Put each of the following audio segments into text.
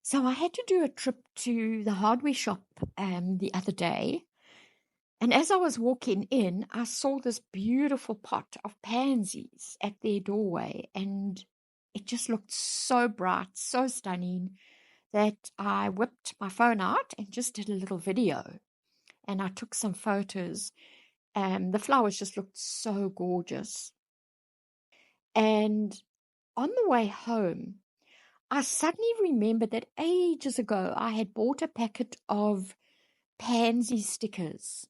So I had to do a trip to the hardware shop the other day. And as I was walking in, I saw this beautiful pot of pansies at their doorway. And it just looked so bright, so stunning, that I whipped my phone out and just did a little video. And I took some photos. The flowers just looked so gorgeous. And on the way home, I suddenly remembered that ages ago I had bought a packet of Pansy stickers.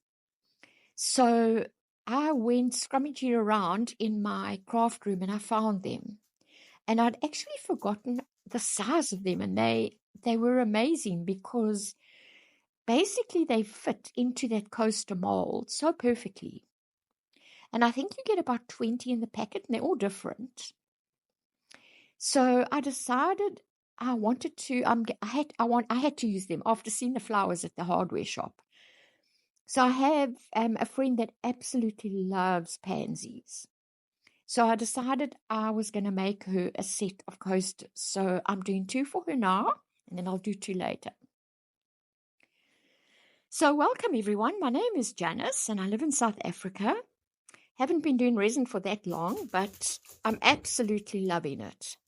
So I went scrummaging around in my craft room and I found them. And I'd actually forgotten the size of them, and they were amazing because basically they fit into that coaster mold so perfectly. And I think you get about 20 in the packet, and they're all different. So I decided I wanted to. I had to use them after seeing the flowers at the hardware shop. So I have a friend that absolutely loves pansies. So I decided I was going to make her a set of coasters. So I'm doing 2 for her now, and then I'll do 2 later. So welcome everyone. My name is Janice, and I live in South Africa. Haven't been doing resin for that long, but I'm absolutely loving it.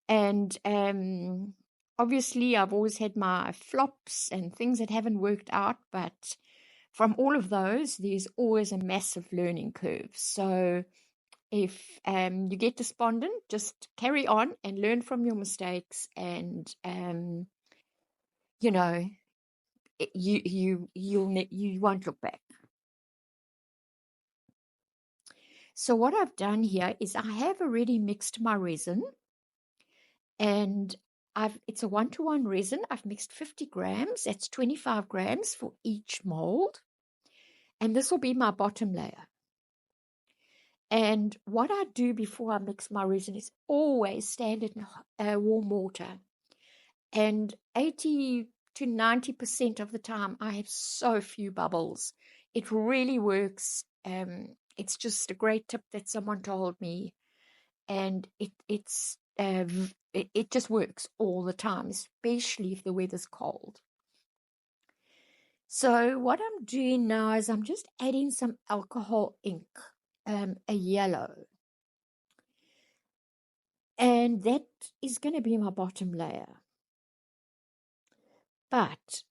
And obviously, I've always had my flops and things that haven't worked out, but from all of those, there's always a massive learning curve. So if you get despondent, just carry on and learn from your mistakes, and you know, you won't look back. So what I've done here is I have already mixed my resin. And it's a 1-to-1 resin. I've mixed 50 grams. That's 25 grams for each mold. And this will be my bottom layer. And what I do before I mix my resin is always stand it in warm water. And 80 to 90% of the time, I have so few bubbles. It really works. It's just a great tip that someone told me. And it just works all the time, especially if the weather's cold. So what I'm doing now is I'm just adding some alcohol ink, a yellow. And that is going to be my bottom layer. But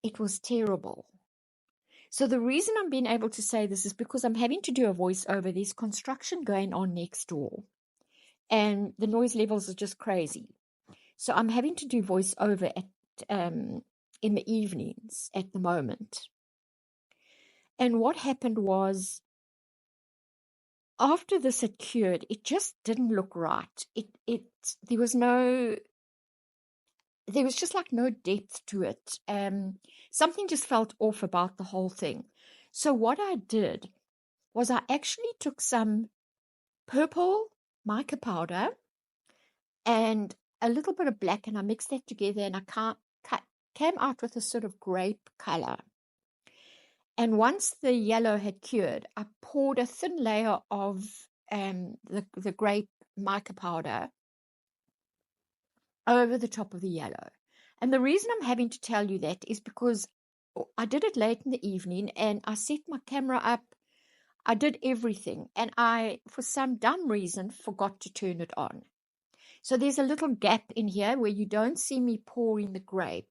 it was terrible. So the reason I'm being able to say this is because I'm having to do a voiceover. There's construction going on next door, and the noise levels are just crazy. So I'm having to do voiceover in the evenings at the moment. And what happened was, after this had cured, it just didn't look right. There was just like no depth to it. Something just felt off about the whole thing. So what I did was I actually took some purple mica powder and a little bit of black, and I mixed that together, and I came out with a sort of grape color. And once the yellow had cured, I poured a thin layer of the grape mica powder over the top of the yellow. And the reason I'm having to tell you that is because I did it late in the evening, and I set my camera up. I did everything, and I, for some dumb reason, forgot to turn it on. So there's a little gap in here where you don't see me pouring the grape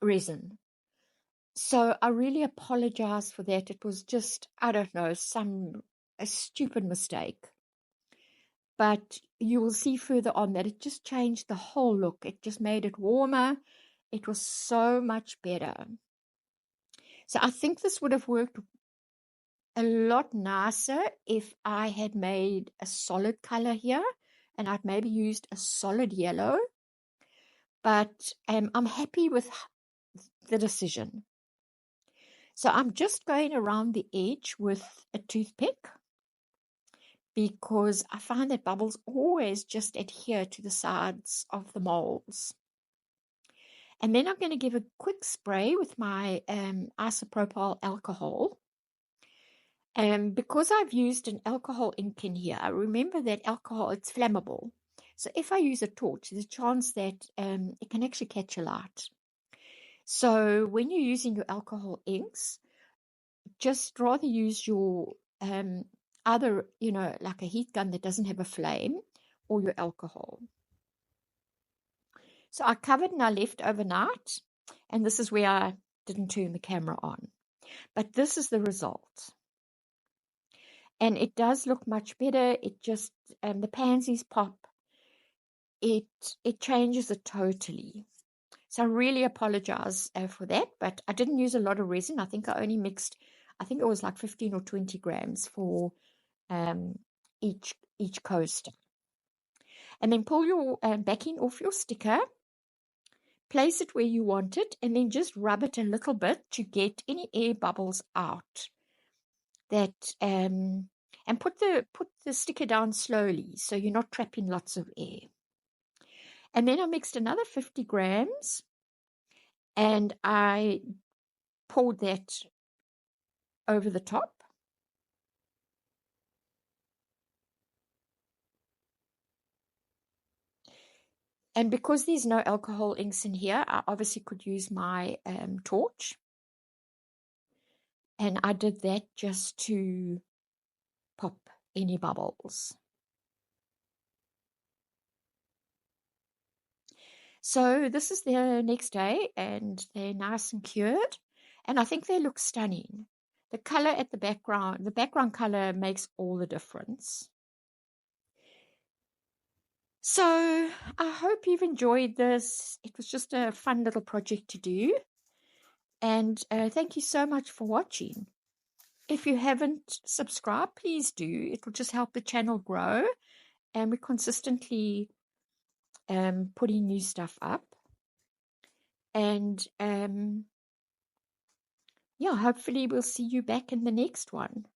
resin. So I really apologize for that. It was just, I don't know, a stupid mistake. But you will see further on that it just changed the whole look. It just made it warmer. It was so much better. So I think this would have worked a lot nicer if I had made a solid color here, and I'd maybe used a solid yellow. But I'm happy with the decision. So I'm just going around the edge with a toothpick, because I find that bubbles always just adhere to the sides of the molds. And then I'm going to give a quick spray with my isopropyl alcohol. Because I've used an alcohol ink in here, remember that alcohol, it's flammable. So if I use a torch, there's a chance that it can actually catch a light. So when you're using your alcohol inks, just rather use your either, like a heat gun that doesn't have a flame, or your alcohol. So I covered and I left overnight, and this is where I didn't turn the camera on. But this is the result. And it does look much better. It just, the pansies pop. It changes it totally. So I really apologize for that, but I didn't use a lot of resin. I think I only mixed, I think it was like 15 or 20 grams for each coaster. And then pull your backing off your sticker, place it where you want it, and then just rub it a little bit to get any air bubbles out. That and put the sticker down slowly so you're not trapping lots of air. And then I mixed another 50 grams and I poured that over the top. And because there's no alcohol inks in here, I obviously could use my torch. And I did that just to pop any bubbles. So this is the next day, and they're nice and cured. And I think they look stunning. The color at the background color makes all the difference. So I hope you've enjoyed this. It was just a fun little project to do. And thank you so much for watching. If you haven't subscribed, please do. It will just help the channel grow. And we're consistently putting new stuff up. And yeah, hopefully we'll see you back in the next one.